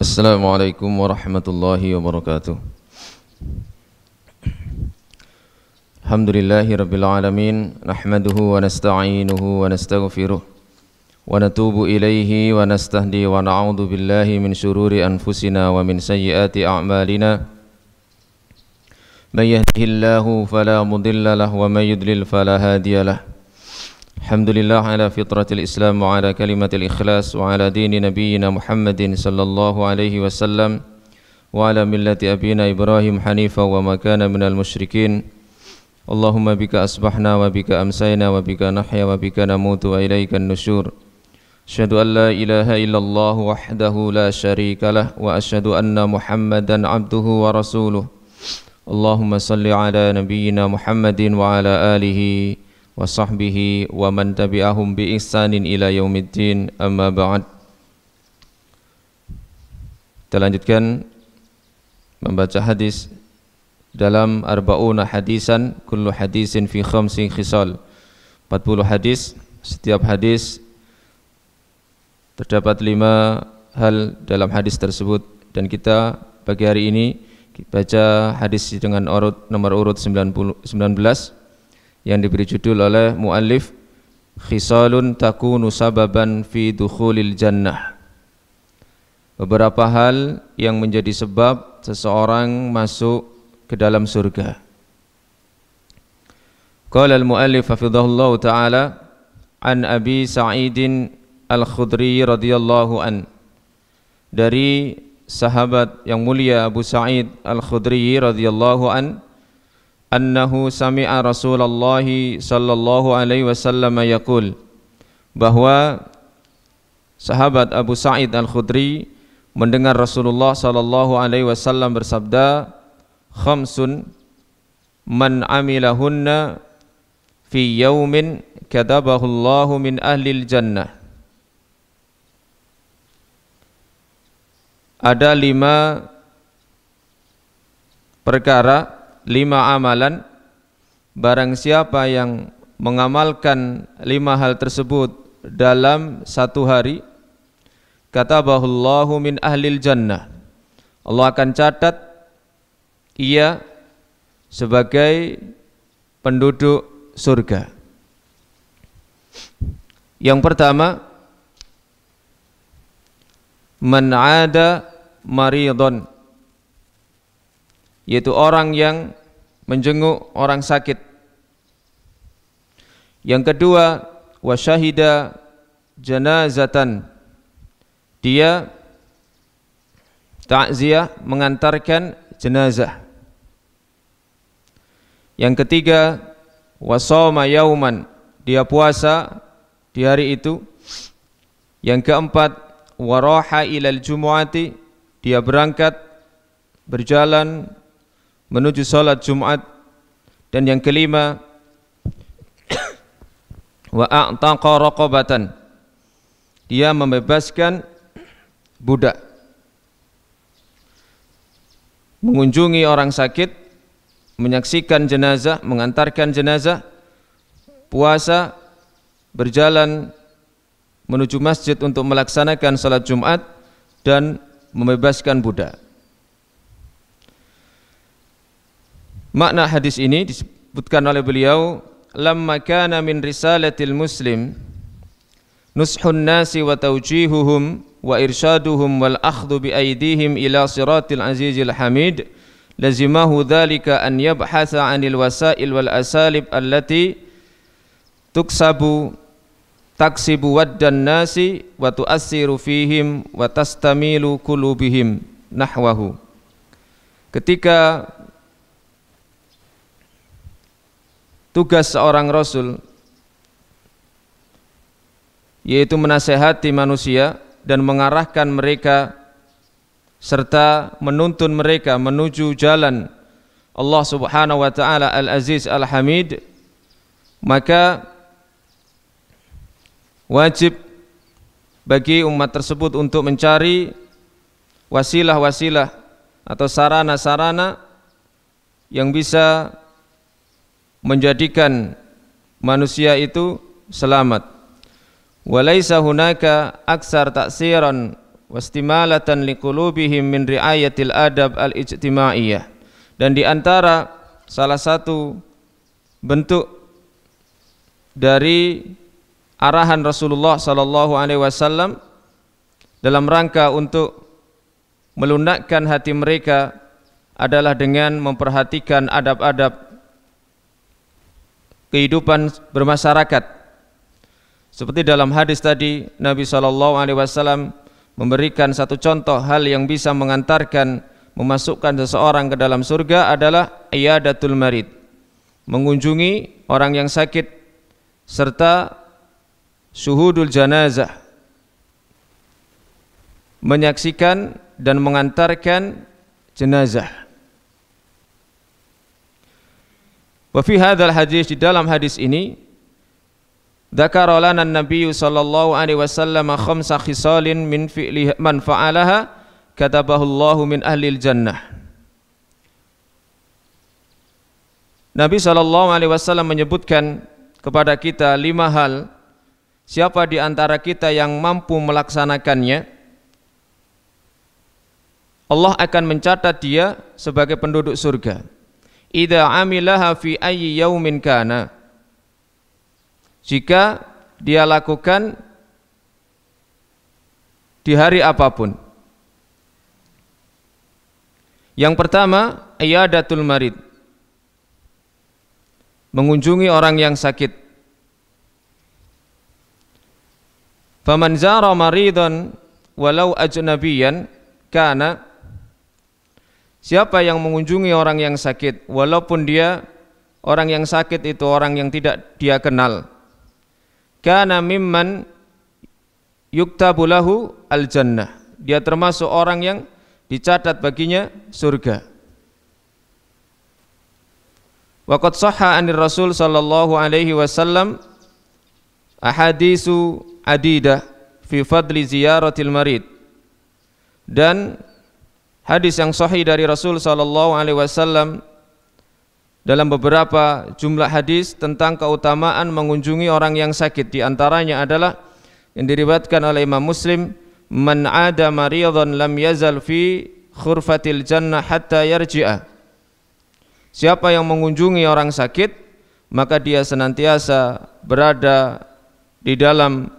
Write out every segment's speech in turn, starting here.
Assalamualaikum warahmatullahi wabarakatuh. Alhamdulillahi rabbil alamin, nahmaduhu wa nasta'inuhu wa nastaghfiruh wa natubu ilaihi wa nastahdi wa na'udzu billahi min syururi anfusina wa min sayyiati a'malina. May yahdihillahu fala mudilla lahu wa may yudlil fala hadiya lahu. Alhamdulillah ala fitratil Islam wa ala kalimatil ikhlas wa ala dini nabiyyina Muhammadin sallallahu alaihi wasallam wa ala millati abina Ibrahim hanifa wa ma kana minal musyrikin. Allahumma bika asbahna wa bika amsayna wa bika nahya wa bika namutu wa ilaikan nusyur. Asyhadu an la ilaha illallah wahdahu la syarika lah wa asyhadu anna Muhammadan abduhu wa rasuluh. Allahumma salli ala nabiyyina Muhammadin wa ala alihi wa sahbihi wa man tabi'ahum bi ihsanin ila yaumiddin, amma ba'd. Kita lanjutkan membaca hadis dalam arba'una hadisan, kullu hadisin fi khamsi khisal. 40 hadis, setiap hadis terdapat 5 hal dalam hadis tersebut, dan kita pagi hari ini baca hadis dengan nomor urut 19 yang diberi judul oleh muallif Khisalun takunu sababan fi dukhulil jannah. Beberapa hal yang menjadi sebab seseorang masuk ke dalam surga. Qala al-muallif hafizahullahu ta'ala an Abi Sa'idin Al-Khudri radhiyallahu an, dari sahabat yang mulia Abu Sa'id Al-Khudri radhiyallahu an, annahu sami'a Rasulullah sallallahu alaihi wasallam yaqul, bahwa sahabat Abu Sa'id Al-Khudri mendengar Rasulullah sallallahu alaihi wasallam bersabda, khamsun man amilahunna fi yaumin katabahu Allahu min ahlil jannah. Ada 5 perkara, 5 amalan, barang siapa yang mengamalkan 5 hal tersebut dalam satu hari, katabahullahu min ahlil jannah, Allah akan catat ia sebagai penduduk surga. Yang pertama, man ada maridon, yaitu orang yang menjenguk orang sakit. Yang kedua, wa syahida janazatan, dia takziah mengantarkan jenazah. Yang ketiga, wa shoma yauman, dia puasa di hari itu. Yang keempat, wa raha ilal jumu'ati, dia berangkat berjalan menuju salat Jumat. Dan yang kelima, wa a'taqa raqabatan, dia membebaskan budak. Mengunjungi orang sakit, menyaksikan jenazah, mengantarkan jenazah, puasa, berjalan menuju masjid untuk melaksanakan salat Jumat, dan membebaskan budak. Makna hadis ini disebutkan oleh beliau, lamma kana min risalatil muslim nushun nasi wa tawjihuhum wa irsyaduhum wal akhdhu bi aydihim ila siratil azizil hamid, lazimahu dhalika an yabhatha 'anil wasail wal asalib allati taksibu waddan nasi wa tu'assiru fihim wa tastamilu qulubihim nahwahu. Ketika tugas seorang rasul yaitu menasihati manusia dan mengarahkan mereka serta menuntun mereka menuju jalan Allah Subhanahu wa taala Al-Aziz Al-Hamid, maka wajib bagi umat tersebut untuk mencari wasilah-wasilah atau sarana-sarana yang bisa menjadikan manusia itu selamat. Walaisa hunaka aksar ta'siran wastimalatan liqulubihim min riayatil adab al-ijtimaiyah. Dan di antara salah satu bentuk dari arahan Rasulullah sallallahu alaihi wasallam dalam rangka untuk melunakkan hati mereka adalah dengan memperhatikan adab-adab kehidupan bermasyarakat. Seperti dalam hadis tadi, Nabi sallallahu alaihi wasallam memberikan satu contoh hal yang bisa mengantarkan memasukkan seseorang ke dalam surga adalah iyadatul marid, mengunjungi orang yang sakit, serta syuhudul janazah, menyaksikan dan mengantarkan jenazah. Wa fi hadzal hadis, di dalam hadis ini, dzakara lana an-nabiy sallallahu alaihi wasallam khamsa khisalin min fi'li man fa'alaha katabahu Allahu min ahlil jannah. Nabi sallallahu alaihi wasallam menyebutkan kepada kita 5 hal, siapa di antara kita yang mampu melaksanakannya, Allah akan mencatat dia sebagai penduduk surga. Idza amilaha fi ayyi yaumin kana, jika dia lakukan di hari apapun. Yang pertama, iyadatul marid, mengunjungi orang yang sakit. Faman zara maridan walau ajnabiyan kana, siapa yang mengunjungi orang yang sakit walaupun dia orang yang sakit itu orang yang tidak dia kenal, kana mimman yuktabu lahu al-jannah, dia termasuk orang yang dicatat baginya surga. Wa qad shahha 'anir Rasul sallallahu alaihi wasallam ahadisu adidah fi fadli ziyaratil marid, dan hadis yang sahih dari Rasul sallallahu alaihi wasallam dalam beberapa jumlah hadis tentang keutamaan mengunjungi orang yang sakit. Di antaranya adalah yang diriwayatkan oleh Imam Muslim, man 'ada maridan lam yazal fi khurfatil jannah hatta yarji'a, siapa yang mengunjungi orang sakit maka dia senantiasa berada di dalam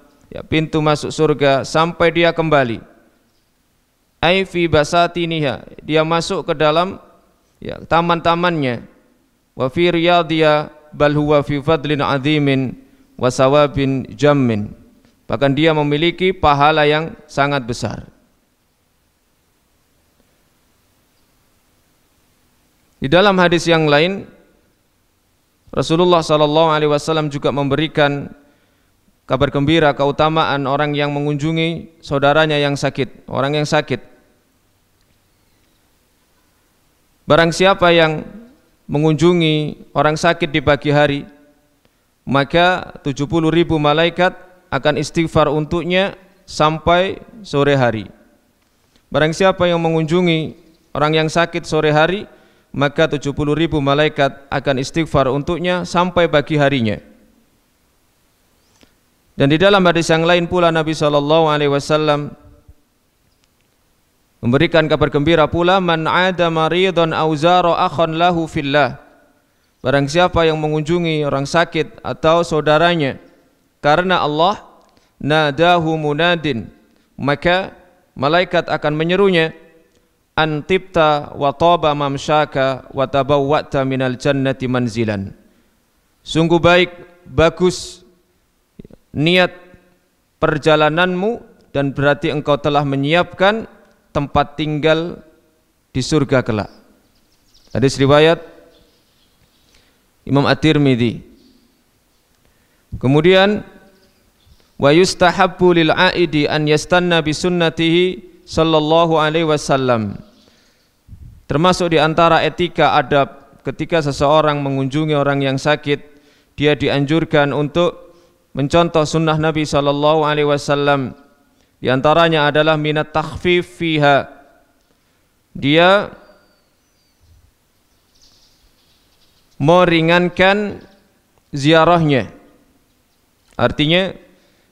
pintu masuk surga sampai dia kembali. Ai fi basatiniha, dia masuk ke dalam taman-tamannya. Wa fi riyadhiya bal huwa fi fadlin azimin wa sawabin jammin, bahkan dia memiliki pahala yang sangat besar. Di dalam hadis yang lain, Rasulullah sallallahu alaihi wasallam juga memberikan kabar gembira keutamaan orang yang mengunjungi saudaranya yang sakit, orang yang sakit. Barang siapa yang mengunjungi orang sakit di pagi hari, maka 70.000 malaikat akan istighfar untuknya sampai sore hari. Barang siapa yang mengunjungi orang yang sakit sore hari, maka 70.000 malaikat akan istighfar untuknya sampai pagi harinya. Dan di dalam hadis yang lain pula Nabi sallallahu alaihi wasallam memberikan kabar gembira pula, man 'ada maridan aw zara akhan lahu fillah, barang siapa yang mengunjungi orang sakit atau saudaranya karena Allah, nadahu munadin, maka malaikat akan menyerunya, antibta wa taba mamsyaka wa tabawwa'ta minal jannati manzilan, sungguh baik, bagus niat perjalananmu, dan berarti engkau telah menyiapkan tempat tinggal di surga kelak. Hadis riwayat Imam At-Tirmidzi. Kemudian wa yustahabbu lil aidi an yastanna bi sunnatihi sallallahu alaihi wasallam, termasuk di antara etika adab ketika seseorang mengunjungi orang yang sakit, dia dianjurkan untuk mencontoh sunnah Nabi sallallahu alaihi wasallam. Di antaranya adalah minat takhfif fiha, dia meringankan ziarahnya, artinya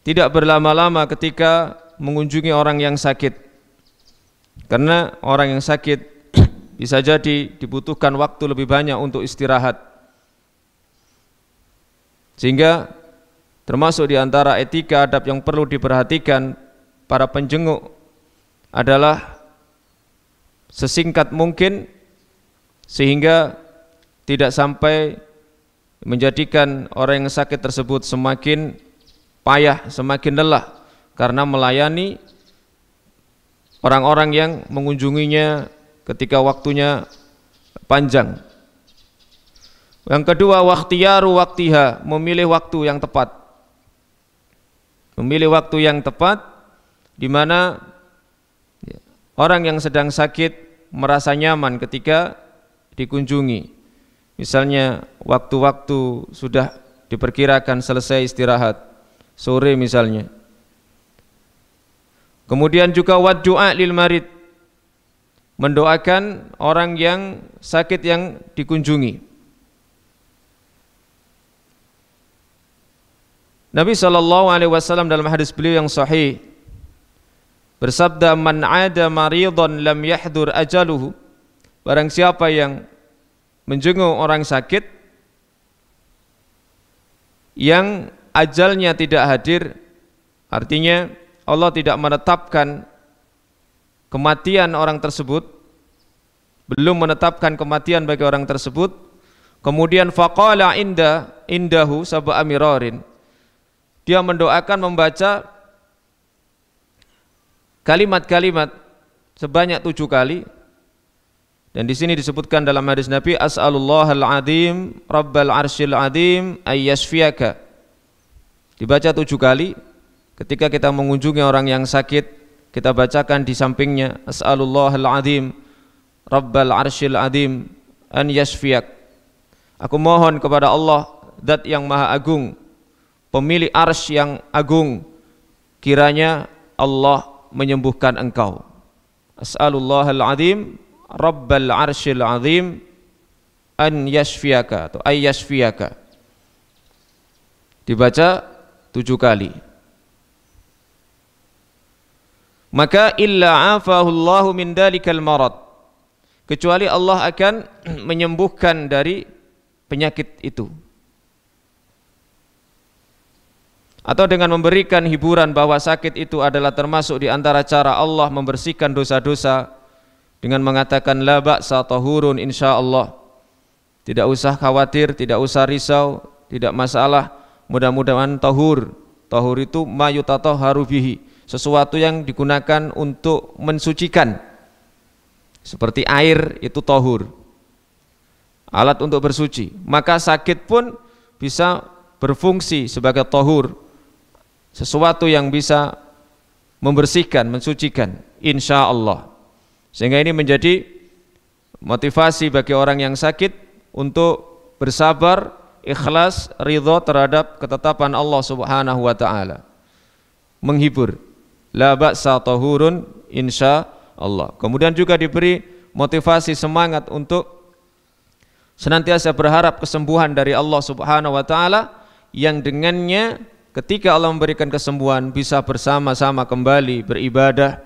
tidak berlama-lama ketika mengunjungi orang yang sakit. Karena orang yang sakit bisa jadi dibutuhkan waktu lebih banyak untuk istirahat. Sehingga termasuk di antara etika adab yang perlu diperhatikan para penjenguk adalah sesingkat mungkin, sehingga tidak sampai menjadikan orang yang sakit tersebut semakin payah, semakin lelah karena melayani orang-orang yang mengunjunginya ketika waktunya panjang. Yang kedua, wakhtiyaru waktiha, memilih waktu yang tepat. Memilih waktu yang tepat di mana orang yang sedang sakit merasa nyaman ketika dikunjungi. Misalnya waktu-waktu sudah diperkirakan selesai istirahat, sore misalnya. Kemudian juga waddu'a lil marid, mendoakan orang yang sakit yang dikunjungi. Nabi SAW dalam hadis beliau yang sahih bersabda, man 'ada maridhan lam yahdur ajaluhu, barang siapa yang menjenguk orang sakit yang ajalnya tidak hadir, artinya Allah tidak menetapkan kematian orang tersebut, belum menetapkan kematian bagi orang tersebut, kemudian faqala indahu sab'a mirarin, dia mendoakan, membaca kalimat-kalimat sebanyak 7 kali. Dan di sini disebutkan dalam hadis Nabi, as'alullahal azim rabbal arsyil azim ayyashfiyaka, dibaca 7 kali. Ketika kita mengunjungi orang yang sakit, kita bacakan di sampingnya, as'alullahal azim rabbal arsyil azim an yashfiyak, aku mohon kepada Allah, zat yang maha agung, pemilik arsy yang agung, kiranya Allah menyembuhkan engkau. As'alullahal azim rabbal arsyil azim an yashfiyaka atau ay yashfiyaka, dibaca 7 kali. Maka illa afahullahu min dalikal marad, kecuali Allah akan menyembuhkan dari penyakit itu. Atau dengan memberikan hiburan bahwa sakit itu adalah termasuk di antara cara Allah membersihkan dosa-dosa dengan mengatakan la ba'sa tahurun insyaallah, tidak usah khawatir, tidak usah risau, tidak masalah, mudah-mudahan tahur. Tahur itu ma yutatahharu bihi, sesuatu yang digunakan untuk mensucikan, seperti air itu tahur, alat untuk bersuci. Maka sakit pun bisa berfungsi sebagai tahur, sesuatu yang bisa membersihkan, mensucikan, insya Allah. Sehingga ini menjadi motivasi bagi orang yang sakit untuk bersabar, ikhlas, ridha terhadap ketetapan Allah Subhanahu wa taala. Menghibur, la ba'sa tahurun insya Allah. Kemudian juga diberi motivasi, semangat untuk senantiasa berharap kesembuhan dari Allah Subhanahu wa taala, yang dengannya ketika Allah memberikan kesembuhan bisa bersama-sama kembali beribadah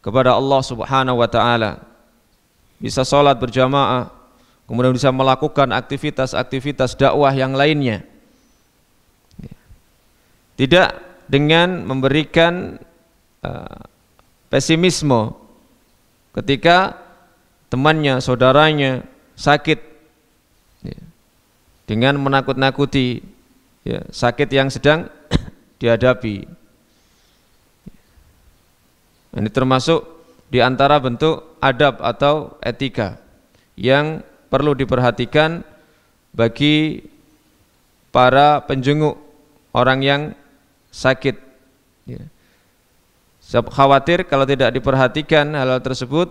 kepada Allah Subhanahu wa taala, bisa sholat berjamaah, kemudian bisa melakukan aktivitas-aktivitas dakwah yang lainnya. Tidak dengan memberikan pesimisme ketika temannya, saudaranya sakit, dengan menakut-nakuti sakit yang sedang dihadapi. Ini termasuk di antara bentuk adab atau etika yang perlu diperhatikan bagi para penjenguk orang yang sakit. Khawatir kalau tidak diperhatikan hal-hal tersebut,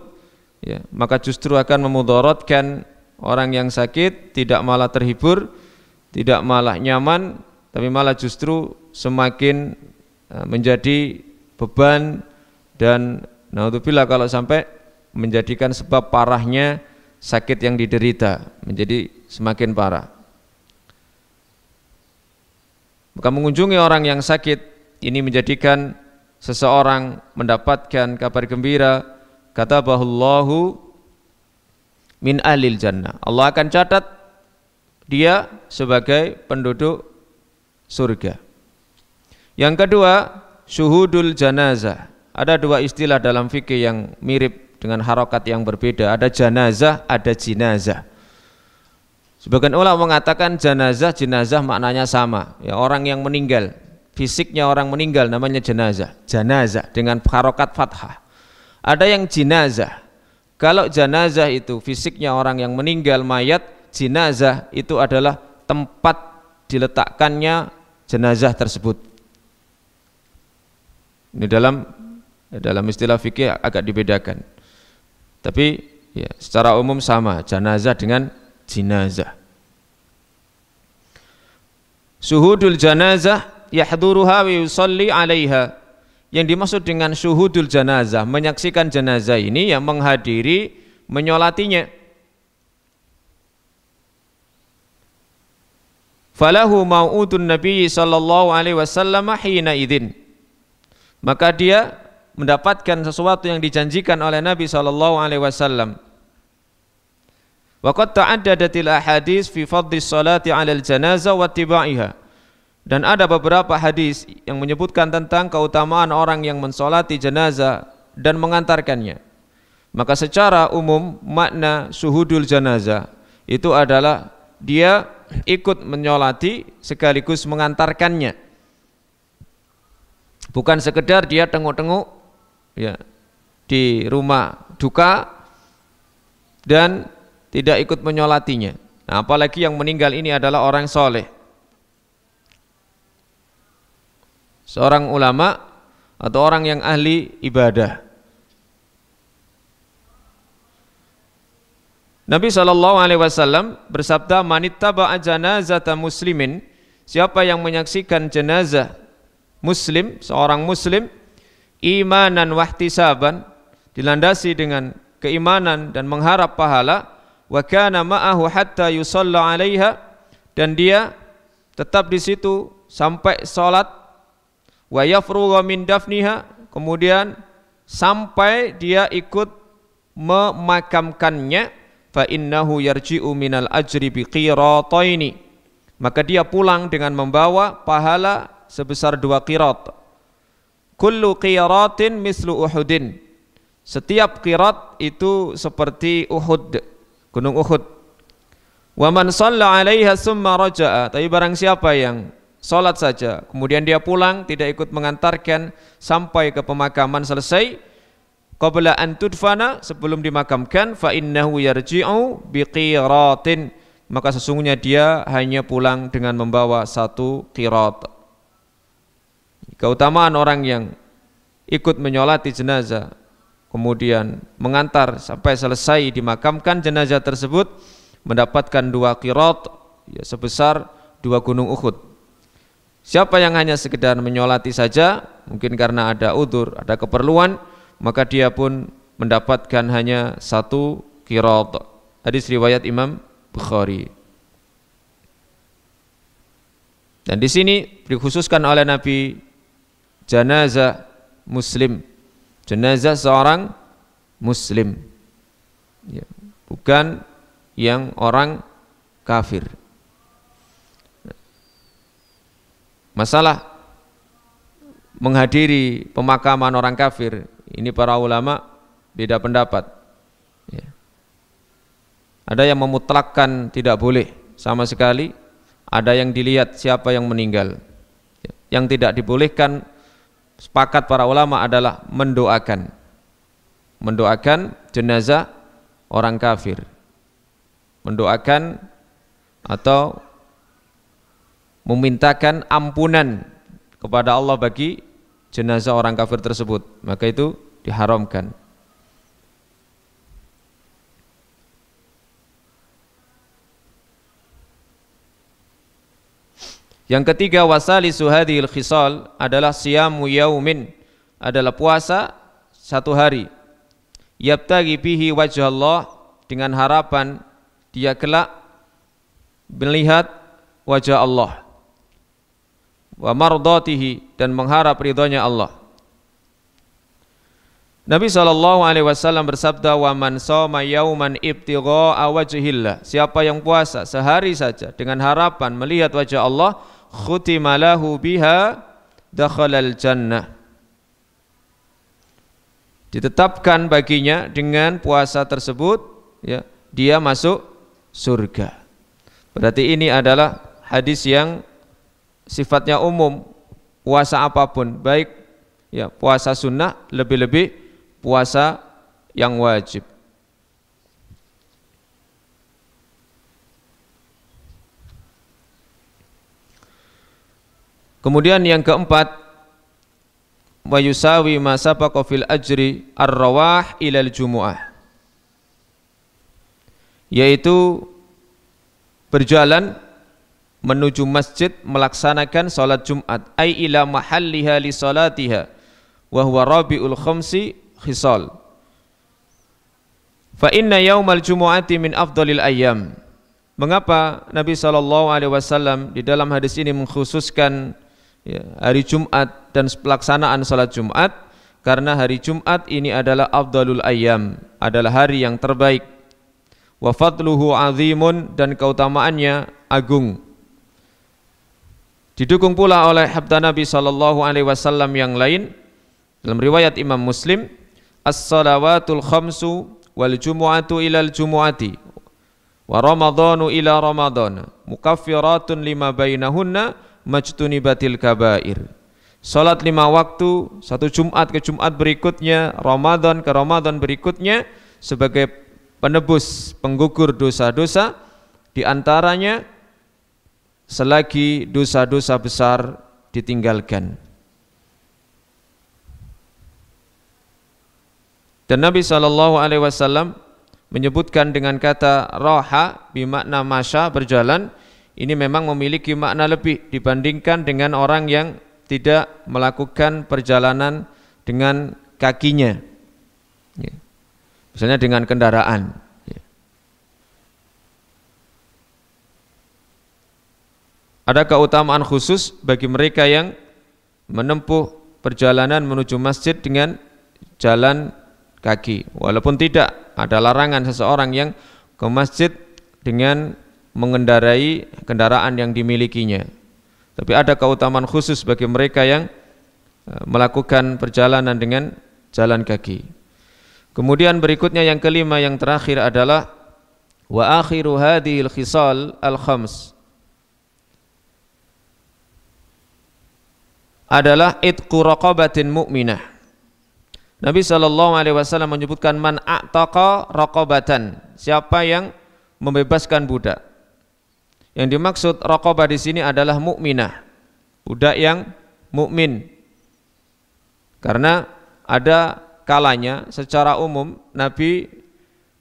maka justru akan memudaratkan orang yang sakit, tidak malah terhibur, tidak malah nyaman, tapi malah justru semakin menjadi beban, dan naudzubillah kalau sampai menjadikan sebab parahnya sakit yang diderita menjadi semakin parah. Maka mengunjungi orang yang sakit ini menjadikan seseorang mendapatkan kabar gembira katabahullahu min ahlil jannah. Allah akan catat dia sebagai penduduk surga. Yang kedua, syuhudul janazah. Ada dua istilah dalam fikih yang mirip dengan harokat yang berbeda. Ada janazah, ada jinazah. Sebagian ulama mengatakan janazah, jenazah maknanya sama. Ya, orang yang meninggal, fisiknya orang meninggal namanya jenazah. Janazah dengan harokat fathah. Ada yang jinazah. Kalau jenazah itu fisiknya orang yang meninggal, mayat, jinazah itu adalah tempat diletakkannya jenazah tersebut. Ini dalam istilah fikih agak dibedakan. Tapi ya, secara umum sama, jenazah dengan jinazah. Syuhudul janazah yahduruha wa yusalli 'alaiha. Yang dimaksud dengan syuhudul janazah, menyaksikan jenazah ini yang menghadiri, menyolatinya. Falahu mau'udun Nabi sallallahu alaihi wasallam hina idzin. Maka dia mendapatkan sesuatu yang dijanjikan oleh Nabi sallallahu alaihi wasallam. Wa qad ta'addadatil ahadits fi fadlis salati 'alal janazah wa tibaiha. Dan ada beberapa hadis yang menyebutkan tentang keutamaan orang yang mensolati jenazah dan mengantarkannya. Maka secara umum makna syuhudul janazah itu adalah dia ikut menyolati sekaligus mengantarkannya. Bukan sekedar dia tengok-tengok ya, di rumah duka dan tidak ikut menyolatinya. Nah, apalagi yang meninggal ini adalah orang soleh, seorang ulama atau orang yang ahli ibadah. Nabi SAW bersabda, manittaba'a janazata muslimin, siapa yang menyaksikan jenazah muslim, seorang muslim, imanan wahtisaban, dilandasi dengan keimanan dan mengharap pahala, wa kana ma'ahu hatta yusalla 'alaiha, dan dia tetap di situ sampai salat, wa yafrugha min dafniha, kemudian sampai dia ikut memakamkannya, fa innahu yarji'u minal ajri biqirataini, maka dia pulang dengan membawa pahala sebesar 2 qirat. Kullu qiratin mislu Uhudin, setiap qirat itu seperti Uhud, gunung Uhud. Wa man shalla 'alaiha summa raja'a, tapi barang siapa yang salat saja kemudian dia pulang, tidak ikut mengantarkan sampai ke pemakaman selesai, qabla an tudfana, sebelum dimakamkan, fa innahu yarji'u biqiratin, maka sesungguhnya dia hanya pulang dengan membawa 1 qirat. Keutamaan orang yang ikut menyolati jenazah kemudian mengantar sampai selesai dimakamkan jenazah tersebut mendapatkan 2 qirat, ya, sebesar 2 gunung Uhud. Siapa yang hanya sekedar menyolati saja, mungkin karena ada udzur, ada keperluan, maka dia pun mendapatkan hanya 1 qirat. Hadis riwayat Imam Bukhari. Dan di sini dikhususkan oleh Nabi jenazah muslim, jenazah seorang muslim, ya, bukan yang orang kafir. Masalah menghadiri pemakaman orang kafir, ini para ulama beda pendapat, ya. Ada yang memutlakkan tidak boleh sama sekali, ada yang dilihat siapa yang meninggal, ya. Yang tidak dibolehkan, sepakat para ulama, adalah mendoakan jenazah orang kafir, mendoakan atau memintakan ampunan kepada Allah bagi jenazah orang kafir tersebut, maka itu diharamkan. Yang ketiga, wasalisu hadhil khisal adalah siyamu yaumin, adalah puasa 1 hari, yabtaghi bihi wajh Allah, dengan harapan dia kelak melihat wajah Allah, wa mardatihi, dan mengharap ridhonya Allah. Nabi SAW bersabda, wa man shoma yauman ibtigha'a wajhillah, siapa yang puasa sehari saja dengan harapan melihat wajah Allah, khutima lahu biha dakhalal jannah, ditetapkan baginya dengan puasa tersebut, ya, dia masuk surga. Berarti ini adalah hadis yang sifatnya umum, puasa apapun, baik ya puasa sunnah, lebih-lebih puasa yang wajib. Kemudian yang keempat, wa yusawi ma sabaqa fil ajri ar-rawah ilal jumu'ah, yaitu berjalan menuju masjid melaksanakan salat Jumat, ai ila mahalliha li salatiha wa huwa rabiul khamsi khisal. Fa inna yaumal jumu'ati min afdalil ayyam. Mengapa Nabi SAW di dalam hadis ini mengkhususkan ya, hari Jumat dan pelaksanaan salat Jumat? Karena hari Jumat ini adalah afdalul ayyam, adalah hari yang terbaik. Wa fadluhu azimun, dan keutamaannya agung. Didukung pula oleh sabda Nabi SAW yang lain dalam riwayat Imam Muslim, as-salawatul khamsu wal jumu'atu ilal jumu'ati wa ramadhanu ila ramadhan mukaffiratun lima bainahunna majtunibatil kabair. Salat 5 waktu, satu Jumat ke Jumat berikutnya, Ramadan ke Ramadan berikutnya, sebagai penebus, penggugur dosa-dosa, di antaranya selagi dosa-dosa besar ditinggalkan. Dan Nabi SAW menyebutkan dengan kata raha bermakna masya, berjalan. Ini memang memiliki makna lebih dibandingkan dengan orang yang tidak melakukan perjalanan dengan kakinya, ya, misalnya dengan kendaraan, ya. Ada keutamaan khusus bagi mereka yang menempuh perjalanan menuju masjid dengan jalan kaki, walaupun tidak ada larangan seseorang yang ke masjid dengan mengendarai kendaraan yang dimilikinya, tapi ada keutamaan khusus bagi mereka yang melakukan perjalanan dengan jalan kaki. Kemudian berikutnya yang kelima, yang terakhir adalah wa akhiru hadhil khisal al-khams, adalah itqu raqabatin mu'minah. Nabi SAW menyebutkan man a'taqa raqabatan, siapa yang membebaskan budak. Yang dimaksud raqabah di sini adalah mukminah, budak yang mukmin. Karena ada kalanya secara umum Nabi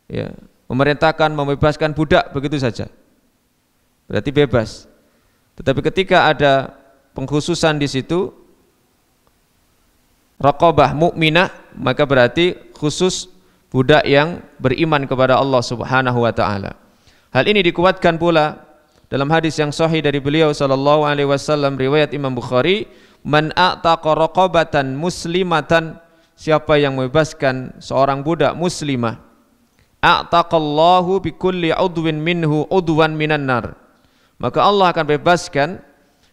ya, memerintahkan membebaskan budak begitu saja, berarti bebas. Tetapi ketika ada pengkhususan di situ, raqabah mukminah, maka berarti khusus budak yang beriman kepada Allah Subhanahu wa taala. Hal ini dikuatkan pula dalam hadis yang sahih dari beliau sallallahu alaihi wasallam, riwayat Imam Bukhari, man a'taqa raqabatan muslimatan, siapa yang membebaskan seorang budak muslimah, a'taqallahu bikulli udwin minhu udwan minan nar, maka Allah akan bebaskan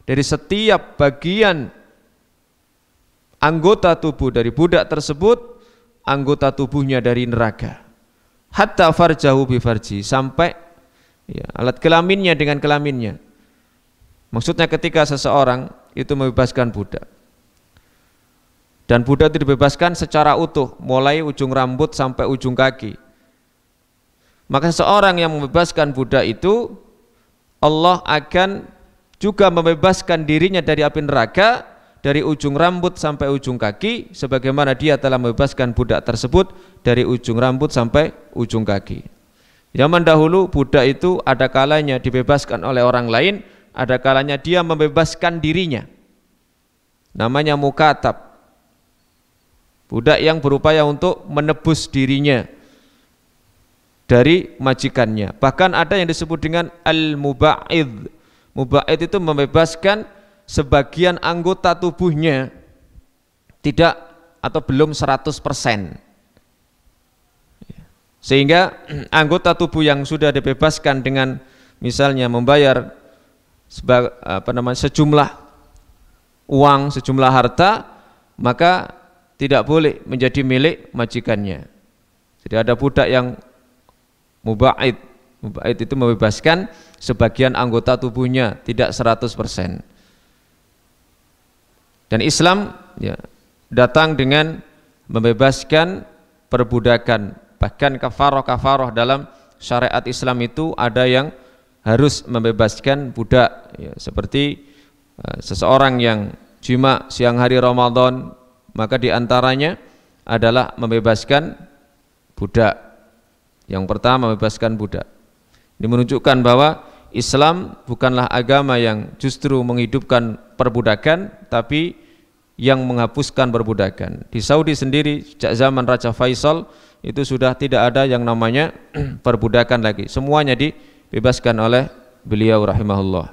dari setiap bagian anggota tubuh dari budak tersebut, anggota tubuhnya dari neraka, hatta farjahu bi farji, sampai ya, alat kelaminnya dengan kelaminnya. Maksudnya ketika seseorang itu membebaskan budak, dan budak itu dibebaskan secara utuh, mulai ujung rambut sampai ujung kaki, maka seseorang yang membebaskan budak itu, Allah akan juga membebaskan dirinya dari api neraka, dari ujung rambut sampai ujung kaki, sebagaimana dia telah membebaskan budak tersebut dari ujung rambut sampai ujung kaki. Zaman dahulu budak itu ada kalanya dibebaskan oleh orang lain, ada kalanya dia membebaskan dirinya, namanya mukatab, budak yang berupaya untuk menebus dirinya dari majikannya. Bahkan ada yang disebut dengan al-muba'id. Muba'id itu membebaskan sebagian anggota tubuhnya, tidak atau belum 100%. Sehingga anggota tubuh yang sudah dibebaskan dengan misalnya membayar sejumlah uang, sejumlah harta, maka tidak boleh menjadi milik majikannya. Jadi ada budak yang muba'id. Muba'id itu membebaskan sebagian anggota tubuhnya, tidak 100%. Dan Islam ya, datang dengan membebaskan perbudakan. Bahkan kafaroh dalam syariat Islam itu ada yang harus membebaskan budak ya, seperti seseorang yang jima siang hari Ramadan, maka diantaranya adalah membebaskan budak. Yang pertama membebaskan budak. Ini menunjukkan bahwa Islam bukanlah agama yang justru menghidupkan perbudakan, tapi yang menghapuskan perbudakan. Di Saudi sendiri sejak zaman Raja Faisal itu sudah tidak ada yang namanya perbudakan lagi. Semuanya dibebaskan oleh beliau rahimahullah.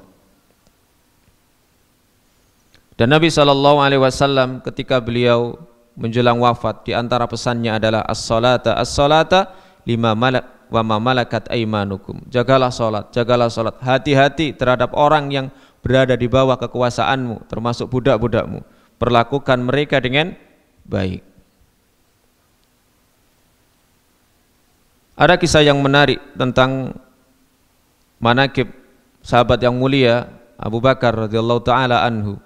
Dan Nabi SAW ketika beliau menjelang wafat, di antara pesannya adalah as-salata lima malak wa ma malakat aimanukum. Jagalah salat, hati-hati terhadap orang yang berada di bawah kekuasaanmu, termasuk budak-budakmu. Perlakukan mereka dengan baik. Ada kisah yang menarik tentang manaqib sahabat yang mulia Abu Bakar radhiyallahu taala anhu,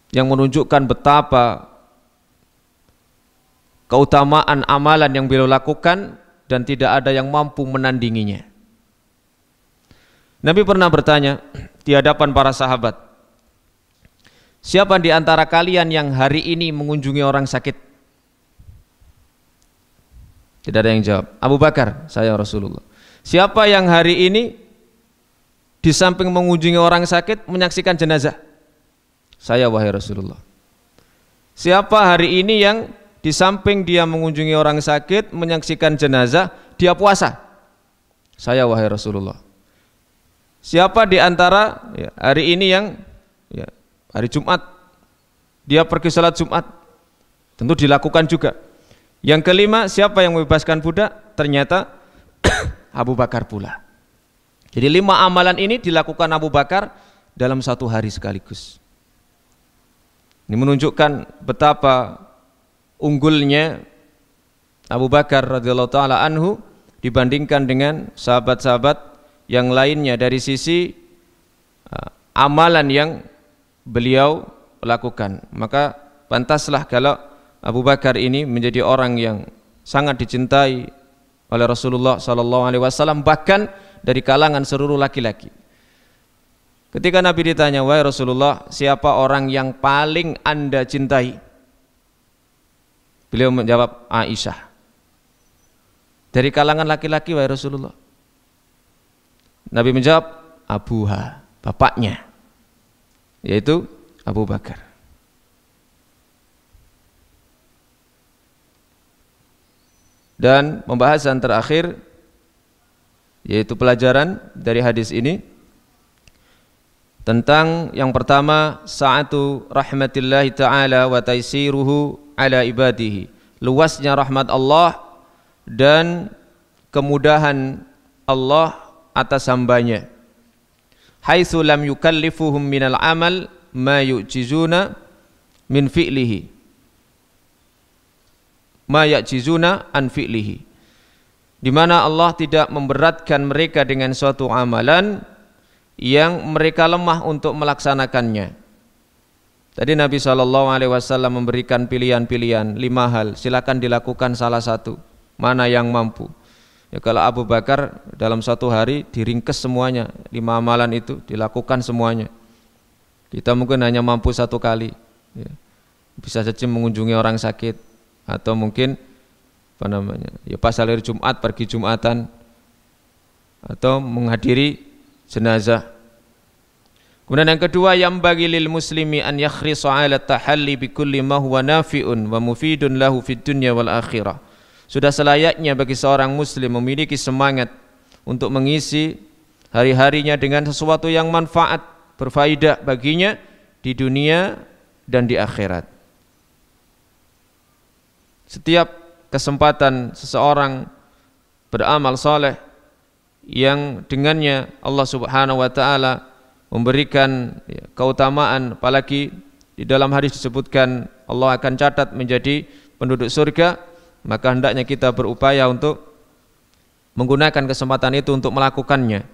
yang menunjukkan betapa keutamaan amalan yang beliau lakukan dan tidak ada yang mampu menandinginya. Nabi pernah bertanya di hadapan para sahabat, siapa di antara kalian yang hari ini mengunjungi orang sakit? Tidak ada yang jawab. Abu Bakar, saya Rasulullah. Siapa yang hari ini di samping mengunjungi orang sakit menyaksikan jenazah? Saya wahai Rasulullah. Siapa hari ini yang di samping dia mengunjungi orang sakit menyaksikan jenazah, dia puasa? Saya wahai Rasulullah. Siapa di antara hari ini yang hari Jumat dia pergi salat Jumat? Tentu dilakukan juga. Yang kelima, siapa yang membebaskan budak? Ternyata Abu Bakar pula. Jadi 5 amalan ini dilakukan Abu Bakar dalam satu hari sekaligus. Ini menunjukkan betapa unggulnya Abu Bakar radhiyallahu taala anhu dibandingkan dengan sahabat-sahabat yang lainnya dari sisi amalan yang beliau lakukan. Maka pantaslah kalau Abu Bakar ini menjadi orang yang sangat dicintai oleh Rasulullah SAW, bahkan dari kalangan seluruh laki-laki. Ketika Nabi ditanya, wahai Rasulullah, siapa orang yang paling Anda cintai? Beliau menjawab, Aisyah. Dari kalangan laki-laki, wahai Rasulullah. Nabi menjawab, Abuha, bapaknya, yaitu Abu Bakar. Dan pembahasan terakhir, yaitu pelajaran dari hadis ini tentang yang pertama, sa'atu rahmatillahi ta'ala wa taisiruhu ala ibadihi, luasnya rahmat Allah dan kemudahan Allah atas hambanya. Haitsu lam yukallifuhum minal amal ma yu'jizuna min fi'lihi ma ya'jizuna an fi'lihi, di mana Allah tidak memberatkan mereka dengan suatu amalan yang mereka lemah untuk melaksanakannya. Tadi Nabi SAW memberikan pilihan-pilihan 5 hal, silakan dilakukan salah satu, mana yang mampu. Ya, kalau Abu Bakar dalam satu hari diringkes semuanya, 5 amalan itu dilakukan semuanya. Kita mungkin hanya mampu 1 kali, ya. Bisa saja mengunjungi orang sakit, atau mungkin pas hari Jumat pergi Jumatan, atau menghadiri jenazah. Kemudian yang kedua, yang bagi lil muslimi an yakhrisa ala tahalli bi kulli ma huwa nafi'un wa mufidun lahu fid dunya wal akhirah. Sudah selayaknya bagi seorang muslim memiliki semangat untuk mengisi hari-harinya dengan sesuatu yang manfaat, berfaedah baginya di dunia dan di akhirat. setiap kesempatan seseorang beramal saleh yang dengannya Allah Subhanahu wa taala memberikan keutamaan, apalagi di dalam hadis disebutkan Allah akan catat menjadi penduduk surga, maka hendaknya kita berupaya untuk menggunakan kesempatan itu untuk melakukannya.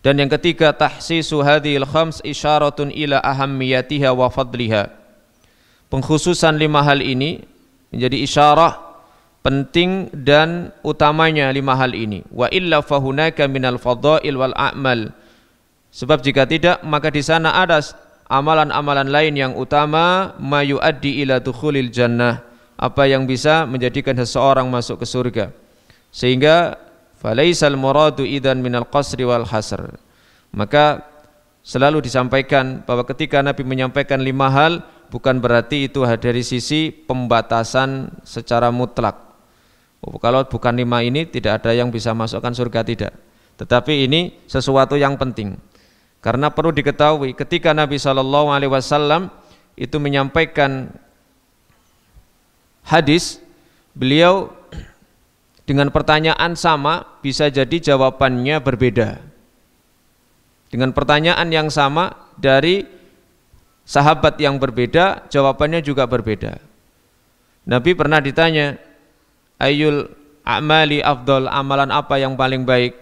Dan yang ketiga, tahsisu hadhil khams isyaratun ila ahammiyatiha wa fadliha. Pengkhususan 5 hal ini menjadi isyarah penting dan utamanya 5 hal ini. Wa illa fahunaka minal fadail wal a'mal. Sebab jika tidak, maka di sana ada amalan-amalan lain yang utama, ma yuaddi ila dukhulil jannah, apa yang bisa menjadikan seseorang masuk ke surga. Sehingga falaisal muradu idan minal qasri wal hasr. Maka selalu disampaikan bahwa ketika Nabi menyampaikan 5 hal, bukan berarti itu dari sisi pembatasan secara mutlak. Kalau bukan 5 ini tidak ada yang bisa masukkan surga, tidak. Tetapi ini sesuatu yang penting. Karena perlu diketahui ketika Nabi SAW itu menyampaikan hadis, beliau dengan pertanyaan sama bisa jadi jawabannya berbeda. Dengan pertanyaan yang sama dari sahabat yang berbeda, jawabannya juga berbeda. Nabi pernah ditanya, ayyul a'mali afdal, amalan apa yang paling baik?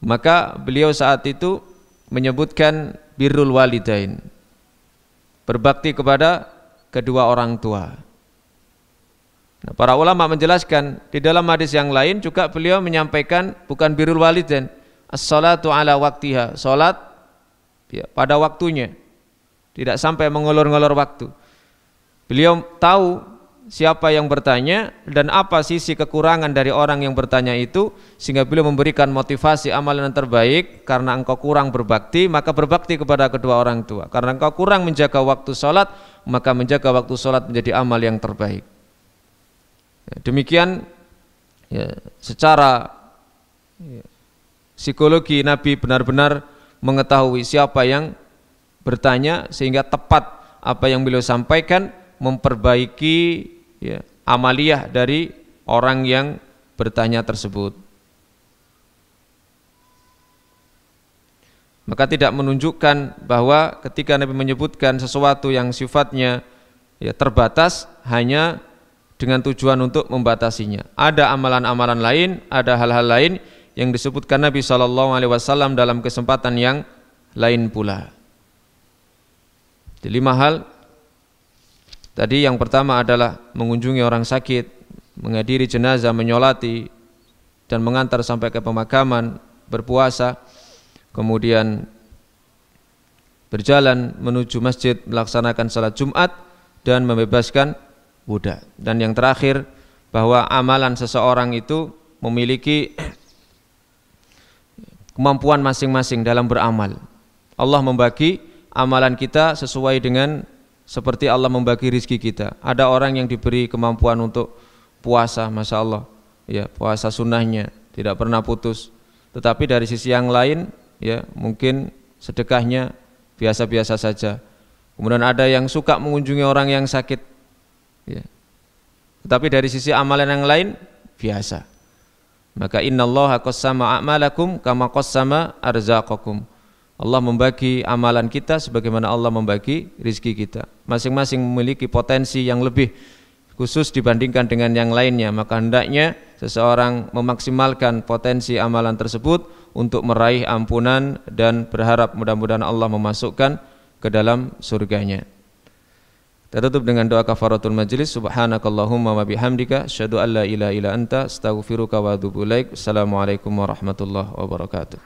Maka beliau saat itu menyebutkan birrul walidain, berbakti kepada kedua orang tua. Nah, para ulama menjelaskan di dalam hadis yang lain juga beliau menyampaikan bukan birrul walidain, as-salatu ala waktiha, salat ya, pada waktunya. Tidak sampai mengulur-ngulur waktu. Beliau tahu siapa yang bertanya dan apa sisi kekurangan dari orang yang bertanya itu, sehingga beliau memberikan motivasi amalan yang terbaik. Karena engkau kurang berbakti, maka berbakti kepada kedua orang tua. Karena engkau kurang menjaga waktu sholat, maka menjaga waktu sholat menjadi amal yang terbaik. Demikian ya, secara psikologi Nabi benar-benar mengetahui siapa yang bertanya, sehingga tepat apa yang beliau sampaikan, memperbaiki ya, amaliyah dari orang yang bertanya tersebut. Maka tidak menunjukkan bahwa ketika Nabi menyebutkan sesuatu yang sifatnya ya, terbatas hanya dengan tujuan untuk membatasinya. Ada amalan-amalan lain, ada hal-hal lain yang disebutkan Nabi SAW dalam kesempatan yang lain pula. 5 hal tadi, yang pertama adalah mengunjungi orang sakit, menghadiri jenazah, menyolati dan mengantar sampai ke pemakaman, berpuasa, kemudian berjalan menuju masjid melaksanakan salat Jumat dan membebaskan budak. Dan yang terakhir, bahwa amalan seseorang itu memiliki kemampuan masing-masing dalam beramal. Allah membagi amalan kita sesuai dengan seperti Allah membagi rizki kita. Ada orang yang diberi kemampuan untuk puasa, Masya Allah ya, puasa sunnahnya tidak pernah putus. Tetapi dari sisi yang lain ya, mungkin sedekahnya biasa-biasa saja. Kemudian ada yang suka mengunjungi orang yang sakit ya, tetapi dari sisi amalan yang lain biasa. Maka innallaha qassama a'malakum kama qassama arzaqakum. Allah membagi amalan kita sebagaimana Allah membagi rizki kita. Masing-masing memiliki potensi yang lebih khusus dibandingkan dengan yang lainnya. Maka hendaknya seseorang memaksimalkan potensi amalan tersebut untuk meraih ampunan dan berharap mudah-mudahan Allah memasukkan ke dalam surganya. Kita tutup dengan doa kafaratul majlis. Subhanakallahumma wa bihamdika asyhadu an la ilaha illa anta astaghfiruka wa atubu ilaik. Assalamualaikum warahmatullahi wabarakatuh.